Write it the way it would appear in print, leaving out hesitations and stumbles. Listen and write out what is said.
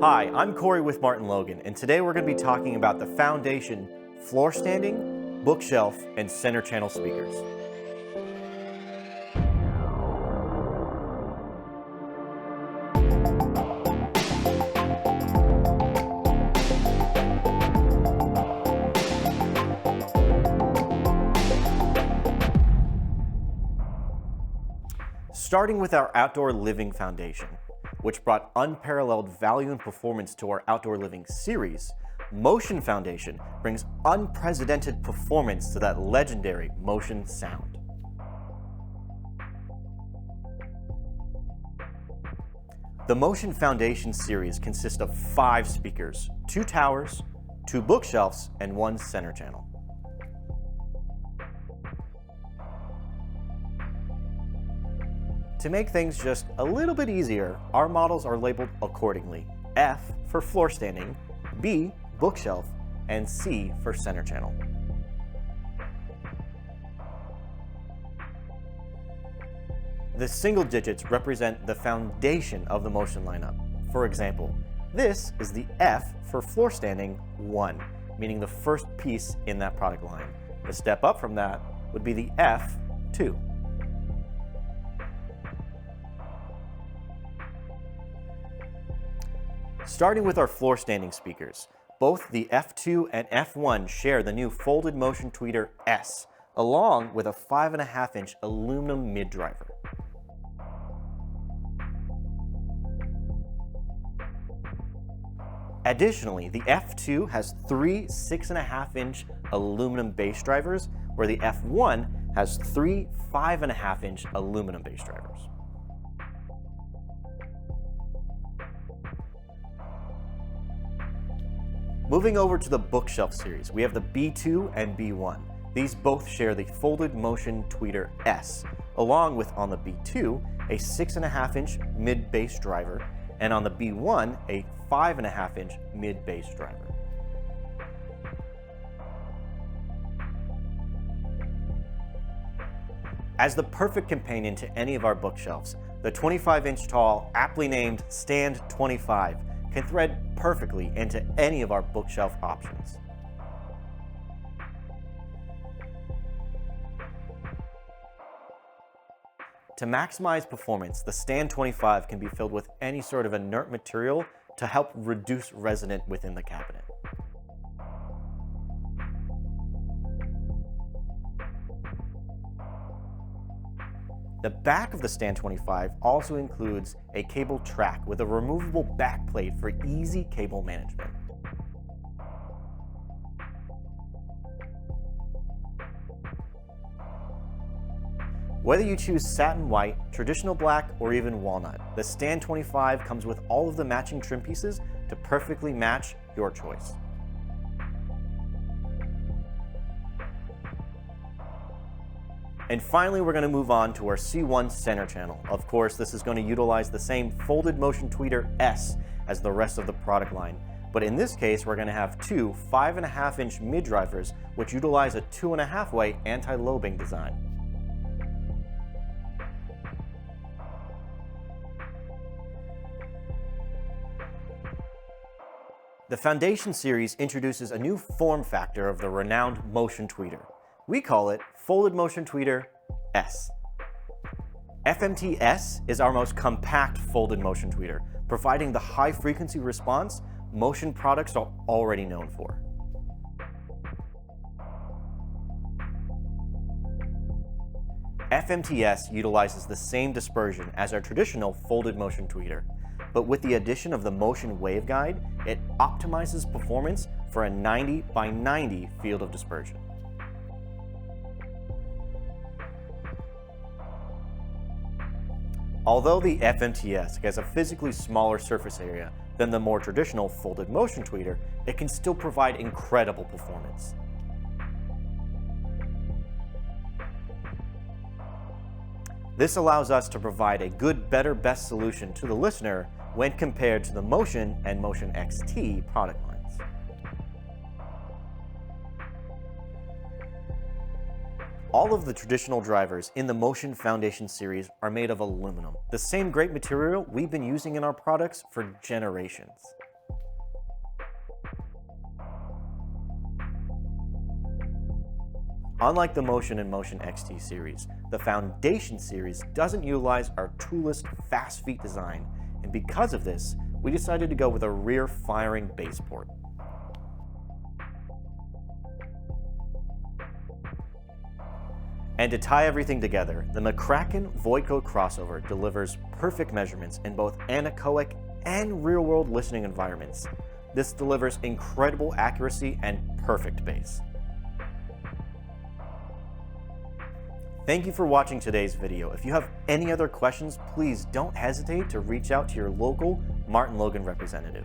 Hi, I'm Corey with MartinLogan, and today we're going to be talking about the foundation, floor standing, bookshelf, and center channel speakers. Starting with our outdoor living foundation, which brought unparalleled value and performance to our outdoor living series, Motion Foundation brings unprecedented performance to that legendary Motion sound. The Motion Foundation Series consists of 5 speakers, 2 towers, 2 bookshelves, and 1 center channel. To make things just a little bit easier, our models are labeled accordingly: F for floor standing, B bookshelf, and C for center channel. The single digits represent the foundation of the Motion lineup. For example, this is the F for floor standing 1, meaning the first piece in that product line. The step up from that would be the F2. Starting with our floor standing speakers, both the F2 and F1 share the new folded motion tweeter S, along with a 5.5-inch aluminum mid-driver. Additionally, the F2 has 3 6.5-inch aluminum bass drivers, where the F1 has 3 5.5-inch aluminum bass drivers. Moving over to the bookshelf series, we have the B2 and B1. These both share the folded motion tweeter S, along with, on the B2, a 6.5-inch mid-bass driver, and on the B1, a 5.5-inch mid-bass driver. As the perfect companion to any of our bookshelves, the 25-inch tall, aptly named Stand 25 can thread perfectly into any of our bookshelf options. To maximize performance, the Stand 25 can be filled with any sort of inert material to help reduce resonance within the cabinet. The back of the Stand 25 also includes a cable track with a removable back plate for easy cable management. Whether you choose satin white, traditional black, or even walnut, the Stand 25 comes with all of the matching trim pieces to perfectly match your choice. And finally, we're going to move on to our C1 center channel. Of course, this is going to utilize the same folded motion tweeter S as the rest of the product line. But in this case, we're going to have 2 5.5-inch mid-drivers, which utilize a 2.5-way anti-lobing design. The Foundation Series introduces a new form factor of the renowned motion tweeter. We call it Folded Motion Tweeter S. FMT-S is our most compact folded motion tweeter, providing the high frequency response Motion products are already known for. FMT-S utilizes the same dispersion as our traditional folded motion tweeter, but with the addition of the motion waveguide, it optimizes performance for a 90 by 90 field of dispersion. Although the FMT-S has a physically smaller surface area than the more traditional folded motion tweeter, it can still provide incredible performance. This allows us to provide a good, better, best solution to the listener when compared to the Motion and Motion XT product lines. All of the traditional drivers in the Motion Foundation series are made of aluminum, the same great material we've been using in our products for generations. Unlike the Motion and Motion XT series, the Foundation series doesn't utilize our toolless fast feet design, and because of this, we decided to go with a rear-firing base port. And to tie everything together, the McCracken Voico crossover delivers perfect measurements in both anechoic and real-world listening environments. This delivers incredible accuracy and perfect bass. Thank you for watching today's video. If you have any other questions, please don't hesitate to reach out to your local MartinLogan representative.